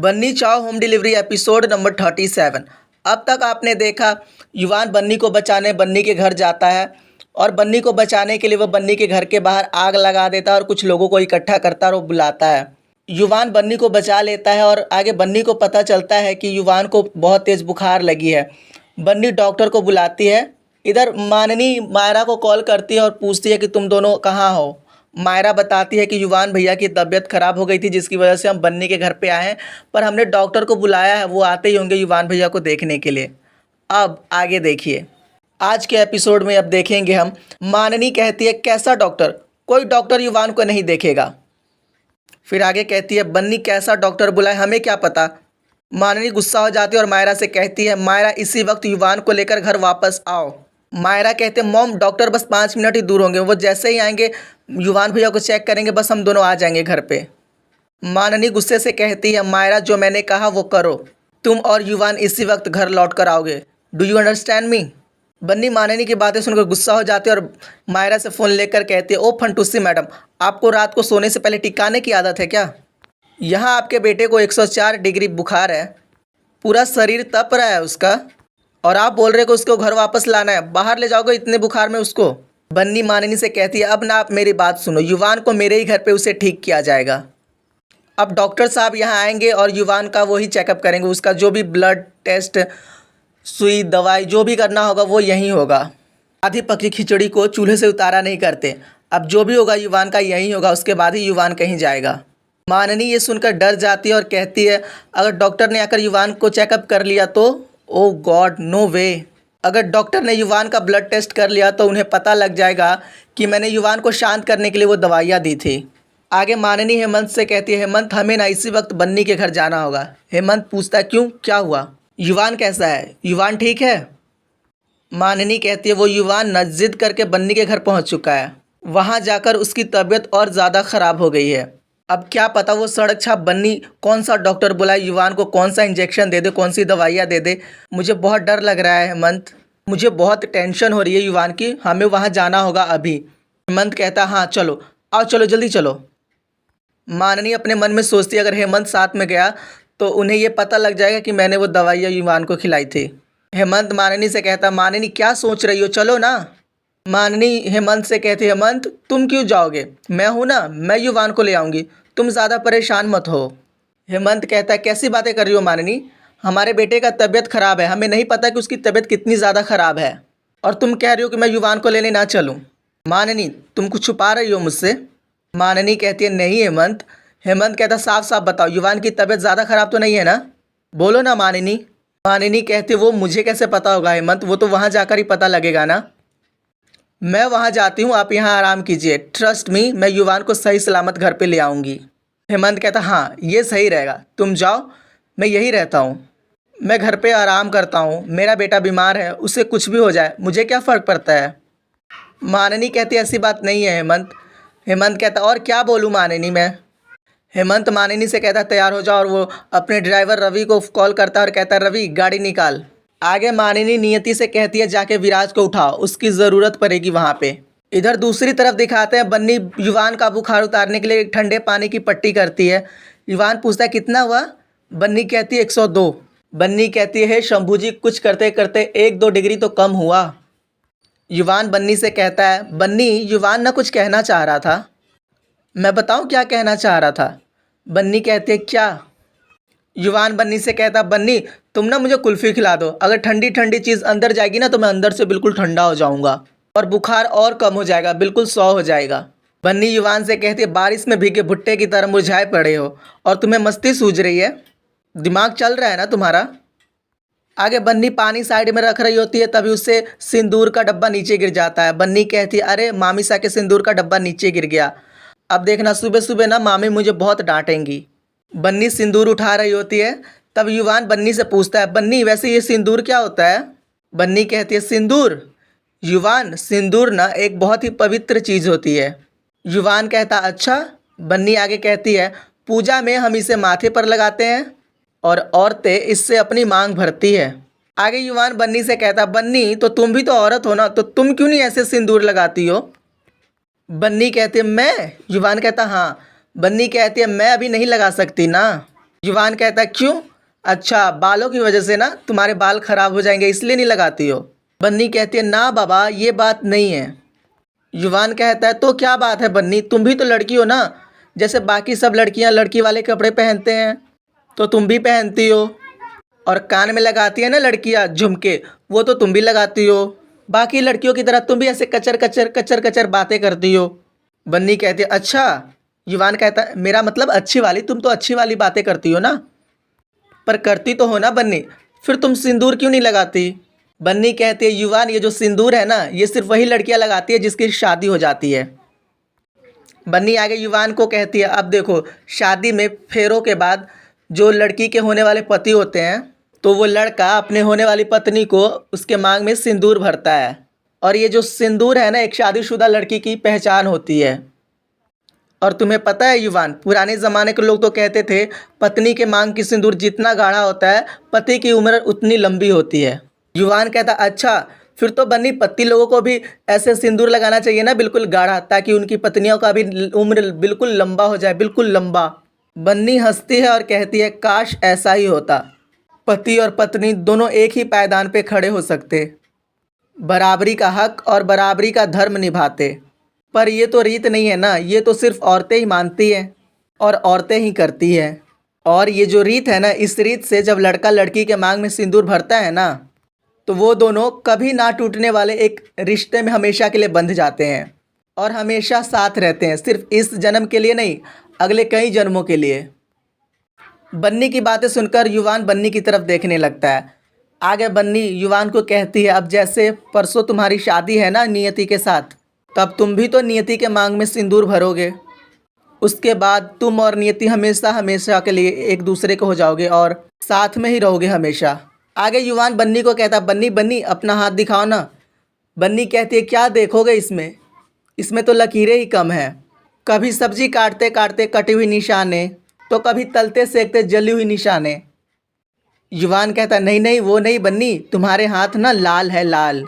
बन्नी चाओ home delivery episode number 37। अब तक आपने देखा युवान बन्नी को बचाने बन्नी के घर जाता है और बन्नी को बचाने के लिए वो बन्नी के घर के बाहर आग लगा देता है और कुछ लोगों को इकट्ठा करता है और वो बुलाता है। युवान बन्नी को बचा लेता है और आगे बन्नी को पता चलता है कि युवान को बहुत तेज़ बुखार लगी है। बन्नी डॉक्टर को बुलाती है। इधर माननी मायरा को कॉल करती है और पूछती है कि तुम दोनों कहाँ हो। मायरा बताती है कि युवान भैया की तबीयत ख़राब हो गई थी जिसकी वजह से हम बन्नी के घर पे आए हैं, पर हमने डॉक्टर को बुलाया है, वो आते ही होंगे युवान भैया को देखने के लिए। अब आगे देखिए, आज के एपिसोड में अब देखेंगे हम। माननी कहती है कैसा डॉक्टर, कोई डॉक्टर युवान को नहीं देखेगा। फिर आगे कहती है बन्नी कैसा डॉक्टर बुलाए, हमें क्या पता। माननी गुस्सा हो जाती है और मायरा से कहती है मायरा इसी वक्त युवान को लेकर घर वापस आओ। मायरा कहते हैं मॉम डॉक्टर बस 5 मिनट ही दूर होंगे, वो जैसे ही आएंगे युवान भैया को चेक करेंगे, बस हम दोनों आ जाएंगे घर पे। माननी गुस्से से कहती है मायरा जो मैंने कहा वो करो, तुम और युवान इसी वक्त घर लौट कर आओगे। Do you understand me. बन्नी माननी की बातें सुनकर गुस्सा हो जाती है और मायरा से फ़ोन लेकर कहती है ओ फंटूसी मैडम, आपको रात को सोने से पहले टिकाने की आदत है क्या। यहाँ आपके बेटे को 104 डिग्री बुखार है, पूरा शरीर तप रहा है उसका, और आप बोल रहे हो कि उसको घर वापस लाना है, बाहर ले जाओगे इतने बुखार में उसको। बन्नी माननी से कहती है अब ना आप मेरी बात सुनो, युवान को मेरे ही घर पे उसे ठीक किया जाएगा। अब डॉक्टर साहब यहाँ आएंगे और युवान का वही चेकअप करेंगे, उसका जो भी ब्लड टेस्ट, सुई, दवाई जो भी करना होगा वो यहीं होगा। आधी पकी खिचड़ी को चूल्हे से उतारा नहीं करते, अब जो भी होगा युवान का यहीं होगा, उसके बाद ही युवान कहीं जाएगा। माननी ये सुनकर डर जाती है और कहती है अगर डॉक्टर ने आकर युवान को चेकअप कर लिया तो, ओ गॉड नो वे। अगर डॉक्टर ने युवान का ब्लड टेस्ट कर लिया तो उन्हें पता लग जाएगा कि मैंने युवान को शांत करने के लिए वो दवाइयाँ दी थी। आगे माननी हेमंत से कहती है हेमंत हमें ना इसी वक्त बन्नी के घर जाना होगा। हेमंत पूछता है क्यों, क्या हुआ, युवान कैसा है, युवान ठीक है। माननी कहती है वो युवान न जिद करके बन्नी के घर पहुंच चुका है, वहां जाकर उसकी तबीयत और ज़्यादा ख़राब हो गई है। अब क्या पता वो सड़क छाप बन्नी कौन सा डॉक्टर बुलाए, युवान को कौन सा इंजेक्शन दे दे, कौन सी दवाइयाँ दे दे। मुझे बहुत डर लग रहा है हेमंत, मुझे बहुत टेंशन हो रही है युवान की, हमें वहाँ जाना होगा अभी। हेमंत कहता हाँ चलो, आओ चलो जल्दी चलो। माननी अपने मन में सोचती है अगर हेमंत साथ में गया तो उन्हें ये पता लग जाएगा कि मैंने वो दवाइयाँ युवान को खिलाई थी। हेमंत माननी से कहता माननी क्या सोच रही हो, चलो ना। माननी हेमंत से कहती हेमंत तुम क्यों जाओगे, मैं हूँ ना, मैं युवान को ले आऊँगी, तुम ज़्यादा परेशान मत हो। हेमंत कहता है कैसी बातें कर रही हो माननी, हमारे बेटे का तबीयत ख़राब है, हमें नहीं पता कि उसकी तबीयत कितनी ज़्यादा ख़राब है, और तुम कह रही हो कि मैं युवान को लेने ना चलूँ। माननी तुम कुछ छुपा रही हो मुझसे। माननी कहती है नहीं हेमंत। हेमंत कहता साफ साफ बताओ युवान की तबीयत ज़्यादा ख़राब तो नहीं है ना, बोलो ना माननी। माननी कहती वो मुझे कैसे पता होगा हेमंत, वो तो वहाँ जाकर ही पता लगेगा ना। मैं वहाँ जाती हूँ, आप यहाँ आराम कीजिए, ट्रस्ट मी, मैं युवान को सही सलामत घर पे ले आऊँगी। हेमंत कहता हाँ ये सही रहेगा, तुम जाओ, मैं यही रहता हूँ, मैं घर पे आराम करता हूँ, मेरा बेटा बीमार है, उसे कुछ भी हो जाए मुझे क्या फ़र्क पड़ता है। माननी कहती ऐसी बात नहीं है हेमंत। हेमंत कहता और क्या बोलूँ माननी मैं। हेमंत माननी से कहता तैयार हो जाओ, और वो अपने ड्राइवर रवि को कॉल करता है और कहता है रवि गाड़ी निकाल। आगे माननी नियति से कहती है जाके विराज को उठाओ, उसकी ज़रूरत पड़ेगी वहाँ पे। इधर दूसरी तरफ दिखाते हैं बन्नी युवान का बुखार उतारने के लिए ठंडे पानी की पट्टी करती है। युवान पूछता है कितना हुआ, बन्नी कहती है 102। बन्नी कहती है शंभू जी कुछ करते करते 1-2 डिग्री तो कम हुआ। युवान बन्नी से कहता है बन्नी युवान ना कुछ कहना चाह रहा था, मैं बताऊं क्या कहना चाह रहा था। बन्नी कहती है क्या। युवान बन्नी से कहता बन्नी तुम ना मुझे कुल्फ़ी खिला दो, अगर ठंडी ठंडी चीज़ अंदर जाएगी ना तो मैं अंदर से बिल्कुल ठंडा हो जाऊंगा और बुखार और कम हो जाएगा, बिल्कुल 100 हो जाएगा। बन्नी युवान से कहती है बारिश में भीगे भुट्टे की तरह मुरझाए पड़े हो और तुम्हें मस्ती सूझ रही है, दिमाग चल रहा है ना तुम्हारा। आगे बन्नी पानी साइड में रख रही होती है, तभी उससे सिंदूर का डब्बा नीचे गिर जाता है। बन्नी कहती है अरे मामी सा के सिंदूर का डब्बा नीचे गिर गया, अब देखना सुबह सुबह ना मामी मुझे बहुत डांटेंगी। बन्नी सिंदूर उठा रही होती है, तब युवान बन्नी से पूछता है बन्नी वैसे ये सिंदूर क्या होता है। बन्नी कहती है सिंदूर। युवान सिंदूर ना एक बहुत ही पवित्र चीज़ होती है। युवान कहता अच्छा। बन्नी आगे कहती है पूजा में हम इसे माथे पर लगाते हैं और औरतें इससे अपनी मांग भरती है। आगे युवान बन्नी से कहता बन्नी तो तुम भी तो औरत हो ना, तो तुम क्यों नहीं ऐसे सिंदूर लगाती हो। बन्नी कहती है मैं। युवान कहता हाँ। बन्नी कहती है मैं अभी नहीं लगा सकती ना। युवान कहता है क्यों? अच्छा, बालों की वजह से ना, तुम्हारे बाल खराब हो जाएंगे इसलिए नहीं लगाती हो। बन्नी कहती है ना बाबा, ये बात नहीं है। युवान कहता है तो क्या बात है बन्नी, तुम भी तो लड़की हो ना, जैसे बाकी सब लड़कियां लड़की वाले कपड़े पहनते हैं तो तुम भी पहनती हो, और कान में लगाती है ना लड़कियां झुमके, वो तो तुम भी लगाती हो। बाकी लड़कियों की तरह तुम भी ऐसे कचर कचर कचर कचर बातें करती हो। बन्नी कहती है अच्छा। युवान कहता है मेरा मतलब अच्छी वाली, तुम तो अच्छी वाली बातें करती हो ना। पर करती तो हो ना बन्नी, फिर तुम सिंदूर क्यों नहीं लगाती? बन्नी कहती है युवान, ये जो सिंदूर है ना, ये सिर्फ वही लड़कियां लगाती है जिसकी शादी हो जाती है। बन्नी आगे युवान को कहती है अब देखो, शादी में फेरों के बाद जो लड़की के होने वाले पति होते हैं, तो वो लड़का अपने होने वाली पत्नी को उसके मांग में सिंदूर भरता है। और ये जो सिंदूर है ना, एक शादीशुदा लड़की की पहचान होती है। और तुम्हें पता है युवान, पुराने ज़माने के लोग तो कहते थे पत्नी के मांग की सिंदूर जितना गाढ़ा होता है, पति की उम्र उतनी लंबी होती है। युवान कहता अच्छा, फिर तो बन्नी पति लोगों को भी ऐसे सिंदूर लगाना चाहिए ना, बिल्कुल गाढ़ा, ताकि उनकी पत्नियों का भी उम्र बिल्कुल लंबा हो जाए, बिल्कुल लंबा। बन्नी हंसती है और कहती है काश ऐसा ही होता, पति और पत्नी दोनों एक ही पायदान पे खड़े हो सकते, बराबरी का हक और बराबरी का धर्म निभाते। पर ये तो रीत नहीं है ना, ये तो सिर्फ औरतें ही मानती हैं और औरतें ही करती हैं। और ये जो रीत है ना, इस रीत से जब लड़का लड़की के मांग में सिंदूर भरता है ना, तो वो दोनों कभी ना टूटने वाले एक रिश्ते में हमेशा के लिए बंध जाते हैं और हमेशा साथ रहते हैं, सिर्फ इस जन्म के लिए नहीं, अगले कई जन्मों के लिए। बन्नी की बातें सुनकर युवान बन्नी की तरफ देखने लगता है। आगे बन्नी युवान को कहती है अब जैसे परसों तुम्हारी शादी है ना नियति के साथ, तब तुम भी तो नियति के मांग में सिंदूर भरोगे। उसके बाद तुम और नियति हमेशा हमेशा के लिए एक दूसरे को हो जाओगे और साथ में ही रहोगे हमेशा। आगे युवान बन्नी को कहता बन्नी बन्नी अपना हाथ दिखाओ ना। बन्नी कहती है क्या देखोगे इसमें, इसमें तो लकीरें ही कम हैं, कभी सब्जी काटते काटते कटी हुई निशाने, तो कभी तलते सेकते जली हुई निशाने। युवान कहता नहीं नहीं वो नहीं बन्नी, तुम्हारे हाथ ना लाल है लाल।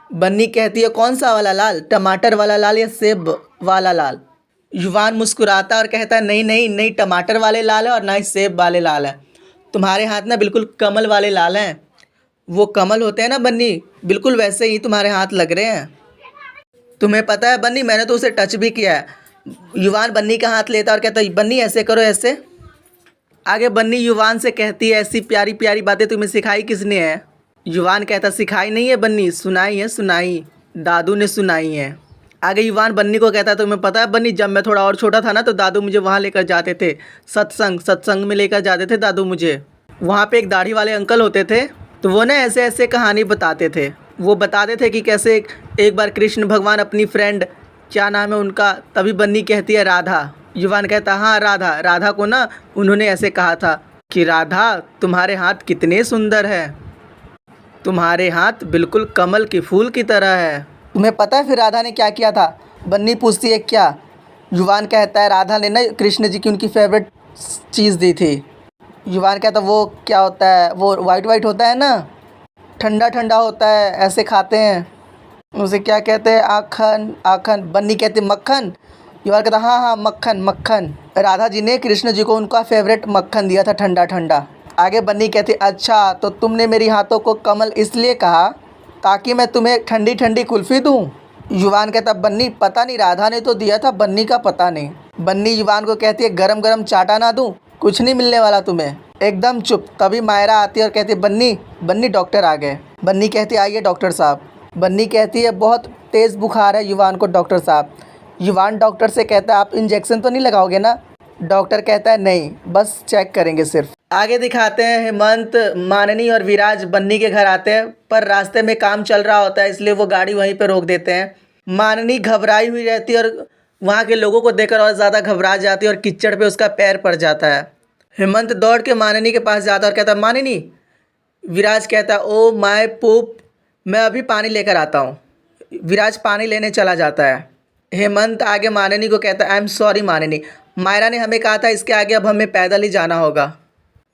बन्नी कहती है कौन सा वाला लाल, टमाटर वाला लाल या सेब वाला लाल? युवान मुस्कुराता और कहता है नहीं नहीं नहीं, टमाटर वाले लाल है और ना ही सेब वाले लाल है, तुम्हारे हाथ ना बिल्कुल कमल वाले लाल हैं। वो कमल होते हैं ना बन्नी, बिल्कुल वैसे ही तुम्हारे हाथ लग रहे हैं। तुम्हें पता है बन्नी, मैंने तो उसे टच भी किया है। युवान बन्नी का हाथ लेता और कहता है बन्नी ऐसे करो ऐसे। आगे बन्नी युवान से कहती है ऐसी प्यारी प्यारी बातें तुम्हें सिखाई किसने है? युवान कहता सिखाई नहीं है बन्नी, सुनाई है, सुनाई, दादू ने सुनाई है। आगे युवान बन्नी को कहता है तुम्हें पता है बन्नी, जब मैं थोड़ा और छोटा था ना, तो दादू मुझे वहाँ लेकर जाते थे, सत्संग में लेकर जाते थे दादू मुझे। वहाँ पे एक दाढ़ी वाले अंकल होते थे, तो वो ना ऐसे ऐसे कहानी बताते थे। वो बताते थे कि कैसे एक बार कृष्ण भगवान अपनी फ्रेंड, क्या नाम है उनका, तभी बन्नी कहती है राधा। युवान कहता हाँ राधा, राधा को ना उन्होंने ऐसे कहा था कि राधा तुम्हारे हाथ कितने सुंदर है, तुम्हारे हाथ बिल्कुल कमल के फूल की तरह है। तुम्हें पता है फिर राधा ने क्या किया था? बन्नी पूछती है क्या? युवान कहता है राधा ने ना कृष्ण जी की उनकी फेवरेट चीज़ दी थी। युवान कहता वो क्या होता है? वो वाइट वाइट होता है ना, ठंडा ठंडा होता है, ऐसे खाते हैं, उसे क्या कहते हैं? आखन आखन। बन्नी कहती मक्खन। युवान कहता हाँ हाँ मक्खन मक्खन। राधा जी ने कृष्ण जी को उनका फेवरेट मक्खन दिया था, ठंडा ठंडा। आगे बन्नी कहती अच्छा तो तुमने मेरी हाथों को कमल इसलिए कहा ताकि मैं तुम्हें ठंडी ठंडी कुल्फ़ी दूँ? युवान कहता बन्नी पता नहीं, राधा ने तो दिया था, बन्नी का पता नहीं। बन्नी युवान को कहती है गरम गरम चाटा ना दूँ? कुछ नहीं मिलने वाला तुम्हें, एकदम चुप। तभी मायरा आती है और कहती है बन्नी बन्नी डॉक्टर आ गए। बन्नी कहती है आइए डॉक्टर साहब। बन्नी कहती है बहुत तेज़ बुखार है युवान को डॉक्टर साहब। युवान डॉक्टर से कहता है आप इंजेक्शन तो नहीं लगाओगे ना? डॉक्टर कहता है नहीं, बस चेक करेंगे सिर्फ। आगे दिखाते हैं हेमंत, माननी और विराज बन्नी के घर आते हैं, पर रास्ते में काम चल रहा होता है इसलिए वो गाड़ी वहीं पर रोक देते हैं। माननी घबराई हुई रहती है और वहाँ के लोगों को देखकर और ज़्यादा घबरा जाती है और कीचड़ पे उसका पैर पड़ जाता है। हेमंत दौड़ के माननी के पास जाता है और कहता है माननी। विराज कहता है ओ माय पूप, मैं अभी पानी लेकर आता हूँ। विराज पानी लेने चला जाता है। हेमंत आगे माननी को कहता है आई एम सॉरी माननी, मायरा ने हमें कहा था इसके आगे अब हमें पैदल ही जाना होगा।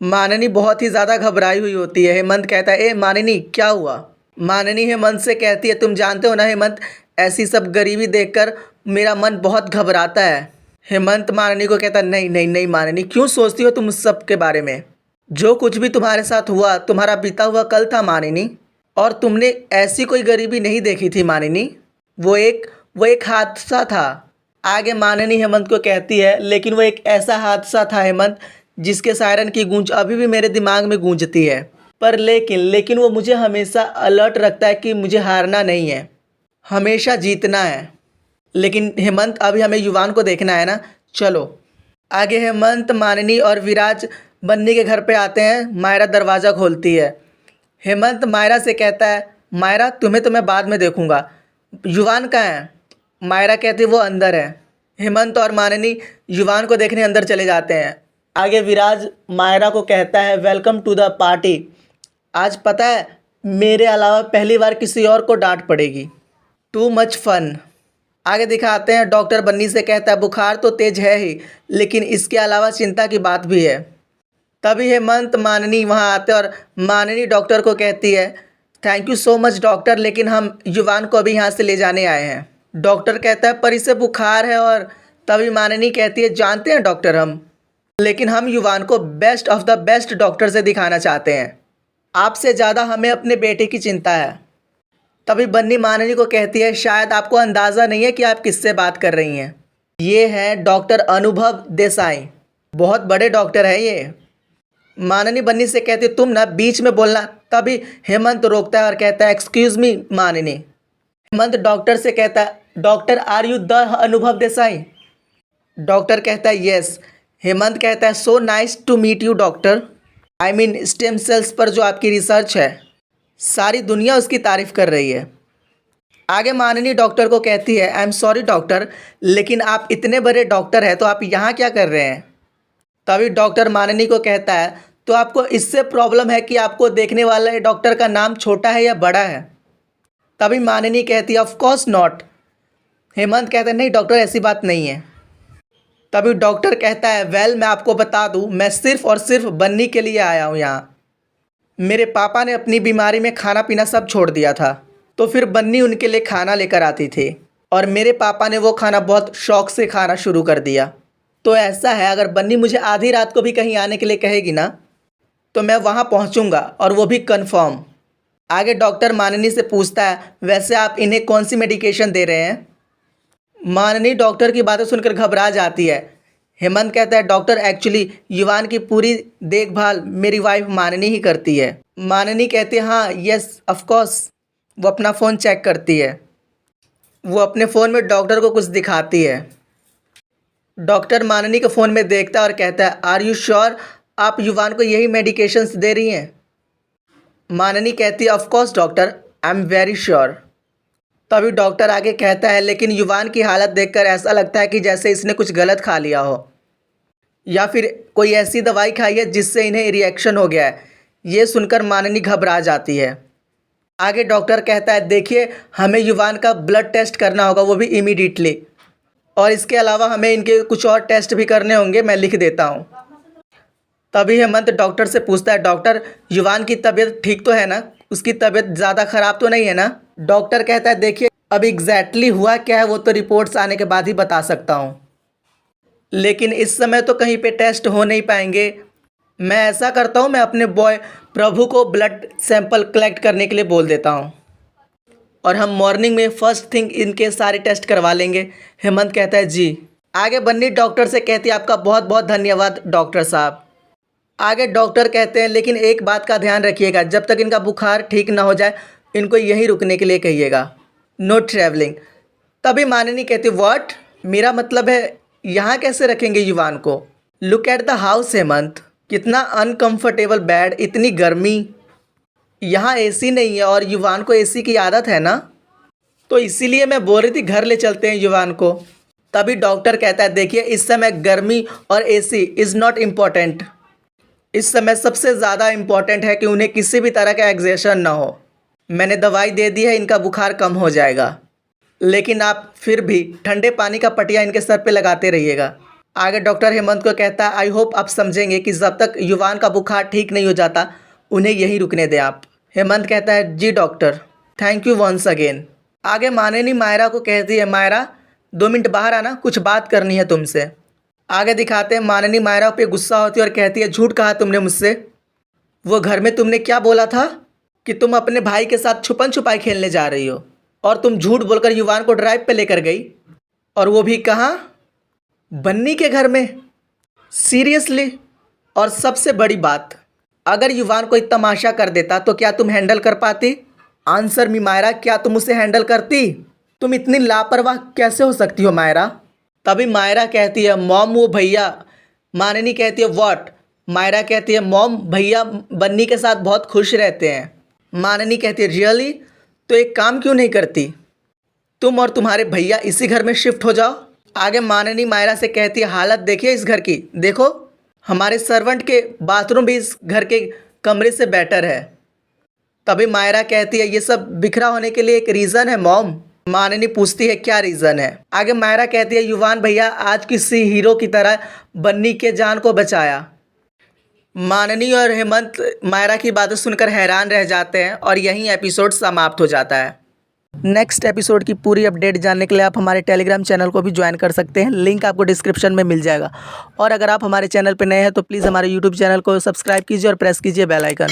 माननी बहुत ही ज़्यादा घबराई हुई होती है। हेमंत कहता है ए माननी क्या हुआ? माननी हेमंत से कहती है तुम जानते हो ना हेमंत, ऐसी सब गरीबी देखकर मेरा मन बहुत घबराता है। हेमंत माननी को कहता नहीं नहीं नहीं माननी, क्यों सोचती हो तुम उस सब के बारे में। जो कुछ भी तुम्हारे साथ हुआ तुम्हारा बीता हुआ कल था माननी, और तुमने ऐसी कोई गरीबी नहीं देखी थी माननी। वो एक हादसा था। आगे माननी हेमंत को कहती है लेकिन वो एक ऐसा हादसा था हेमंत जिसके सायरन की गूंज अभी भी मेरे दिमाग में गूंजती है। पर लेकिन वो मुझे हमेशा अलर्ट रखता है कि मुझे हारना नहीं है, हमेशा जीतना है। लेकिन हेमंत अभी हमें युवान को देखना है ना, चलो। आगे हेमंत माननी और विराज बन्नी के घर पे आते हैं। मायरा दरवाज़ा खोलती है। हेमंत मायरा से कहता है मायरा तुम्हें तो मैं बाद में देखूंगा, युवान कहाँ है। मायरा कहती वो अंदर है। हेमंत और माननी युवान को देखने अंदर चले जाते हैं। आगे विराज मायरा को कहता है वेलकम टू द पार्टी। आज पता है मेरे अलावा पहली बार किसी और को डांट पड़ेगी, टू मच फन। आगे दिखाते हैं डॉक्टर बन्नी से कहता है बुखार तो तेज है ही, लेकिन इसके अलावा चिंता की बात भी है। तभी हेमंत माननी वहाँ आते और माननी डॉक्टर को कहती है thank you so much doctor, लेकिन हम युवान को अभी यहाँ से ले जाने आए हैं। डॉक्टर कहता है पर इसे बुखार है। और तभी माननी कहती है जानते हैं डॉक्टर लेकिन हम युवान को best of the best doctor से दिखाना चाहते हैं, आपसे ज़्यादा हमें अपने बेटे की चिंता है। तभी बन्नी माननी को कहती है शायद आपको अंदाज़ा नहीं है कि आप किससे बात कर रही हैं, ये हैं डॉक्टर अनुभव देसाई, बहुत बड़े डॉक्टर हैं ये। माननी बन्नी से कहती है तुम ना बीच में बोलना। तभी हेमंत रोकता है और कहता है एक्सक्यूज़ मी माननी। हेमंत डॉक्टर से कहता है डॉक्टर आर यू द अनुभव देसाई। डॉक्टर कहता है यस। हेमंत कहता है so nice to meet you doctor. I mean stem cells पर जो आपकी रिसर्च है सारी दुनिया उसकी तारीफ़ कर रही है। आगे माननी डॉक्टर को कहती है आई एम सॉरी डॉक्टर, लेकिन आप इतने बड़े डॉक्टर हैं तो आप यहाँ क्या कर रहे हैं। तभी डॉक्टर माननी को कहता है तो आपको इससे प्रॉब्लम है कि आपको देखने वाले डॉक्टर का नाम छोटा है या बड़ा है। तभी माननी कहती है ऑफ कोर्स नॉट। हेमंत कहता है नहीं डॉक्टर ऐसी बात नहीं है। तभी डॉक्टर कहता है वेल मैं आपको बता दूं मैं सिर्फ़ और सिर्फ बन्नी के लिए आया हूँ यहाँ। मेरे पापा ने अपनी बीमारी में खाना पीना सब छोड़ दिया था, तो फिर बन्नी उनके लिए खाना लेकर आती थी और मेरे पापा ने वो खाना बहुत शौक़ से खाना शुरू कर दिया। तो ऐसा है अगर बन्नी मुझे आधी रात को भी कहीं आने के लिए कहेगी ना तो मैं वहाँ पहुँचूँगा, और वो भी कन्फर्म। आगे डॉक्टर माननी से पूछता है वैसे आप इन्हें कौन सी मेडिकेशन दे रहे हैं। माननी डॉक्टर की बातें सुनकर घबरा जाती है। हेमंत कहता है डॉक्टर एक्चुअली युवान की पूरी देखभाल मेरी वाइफ माननी ही करती है। माननी कहती है हाँ यस ऑफ कोर्स। वो अपना फ़ोन चेक करती है। वो अपने फ़ोन में डॉक्टर को कुछ दिखाती है। डॉक्टर माननी के फ़ोन में देखता है और कहता है आर यू श्योर आप युवान को यही मेडिकेशंस दे रही हैं। माननी कहती है of course doctor I am very sure. तभी डॉक्टर आगे कहता है लेकिन युवान की हालत देखकर ऐसा लगता है कि जैसे इसने कुछ गलत खा लिया हो या फिर कोई ऐसी दवाई खाई है जिससे इन्हें रिएक्शन हो गया है। ये सुनकर माननी घबरा जाती है। आगे डॉक्टर कहता है देखिए हमें युवान का ब्लड टेस्ट करना होगा, वो भी इमीडिएटली, और इसके अलावा हमें इनके कुछ और टेस्ट भी करने होंगे, मैं लिख देता हूँ। तभी हेमंत डॉक्टर से पूछता है डॉक्टर युवान की तबीयत ठीक तो है ना, उसकी तबीयत ज़्यादा ख़राब तो नहीं है ना। डॉक्टर कहता है देखिए अब एग्जैक्टली हुआ क्या है वो तो रिपोर्ट्स आने के बाद ही बता सकता हूँ, लेकिन इस समय तो कहीं पे टेस्ट हो नहीं पाएंगे। मैं ऐसा करता हूँ मैं अपने बॉय प्रभु को ब्लड सैंपल कलेक्ट करने के लिए बोल देता हूँ और हम मॉर्निंग में फर्स्ट थिंग इनके सारे टेस्ट करवा लेंगे। हेमंत कहता है जी। आगे बन्नी डॉक्टर से कहती है आपका बहुत बहुत धन्यवाद डॉक्टर साहब। आगे डॉक्टर कहते हैं लेकिन एक बात का ध्यान रखिएगा, जब तक इनका बुखार ठीक ना हो जाए इनको यहीं रुकने के लिए कहिएगा, नो ट्रैवलिंग। तभी माननी कहती व्हाट, मेरा मतलब है यहाँ कैसे रखेंगे युवान को। Look at the house Hemant, कितना अनकंफर्टेबल बेड, इतनी गर्मी, यहाँ एसी नहीं है और युवान को एसी की आदत है ना, तो इसीलिए मैं बोल रही थी घर ले चलते हैं युवान को। तभी डॉक्टर कहता है देखिए इस समय गर्मी और एसी इज़ नॉट इम्पॉर्टेंट। इस समय सबसे ज़्यादा इम्पॉर्टेंट है कि उन्हें किसी भी तरह का एग्जेशन ना हो। मैंने दवाई दे दी है, इनका बुखार कम हो जाएगा, लेकिन आप फिर भी ठंडे पानी का पटिया इनके सर पे लगाते रहिएगा। आगे डॉक्टर हेमंत को कहता है आई होप आप समझेंगे कि जब तक युवान का बुखार ठीक नहीं हो जाता उन्हें यहीं रुकने दें आप। हेमंत कहता है जी doctor, thank you once again. आगे माननी मायरा को कहती है मायरा 2 मिनट बाहर आना, कुछ बात करनी है तुमसे। आगे दिखाते हैं माननी मायरा पे गुस्सा होती है और कहती है झूठ कहा तुमने मुझसे। वो घर में तुमने क्या बोला था कि तुम अपने भाई के साथ छुपन छुपाई खेलने जा रही हो, और तुम झूठ बोलकर युवान को ड्राइव पे लेकर गई, और वो भी कहाँ? बन्नी के घर में। सीरियसली? और सबसे बड़ी बात, अगर युवान कोई तमाशा कर देता तो क्या तुम हैंडल कर पाती? आंसर मी मायरा, क्या तुम उसे हैंडल करती? तुम इतनी लापरवाह कैसे हो सकती हो मायरा? तभी मायरा कहती है मॉम वो भैया। माननी कहती है व्हाट? मायरा कहती है मॉम भैया बन्नी के साथ बहुत खुश रहते हैं। माननी कहती है रियली? तो एक काम क्यों नहीं करती, तुम और तुम्हारे भैया इसी घर में शिफ्ट हो जाओ। आगे माननी मायरा से कहती है हालत देखिए इस घर की, देखो हमारे सर्वेंट के बाथरूम भी इस घर के कमरे से बेटर है। तभी मायरा कहती है ये सब बिखरा होने के लिए एक रीज़न है मॉम। माननी पूछती है क्या रीज़न है? आगे मायरा कहती है युवान भैया आज किसी हीरो की तरह बन्नी के जान को बचाया। माननी और हेमंत मायरा की बातें सुनकर हैरान रह जाते हैं और यहीं एपिसोड समाप्त हो जाता है। नेक्स्ट एपिसोड की पूरी अपडेट जानने के लिए आप हमारे टेलीग्राम चैनल को भी ज्वाइन कर सकते हैं, लिंक आपको डिस्क्रिप्शन में मिल जाएगा। और अगर आप हमारे चैनल पर नए हैं तो प्लीज़ हमारे यूट्यूब चैनल को सब्सक्राइब कीजिए और प्रेस कीजिए बेल आइकन।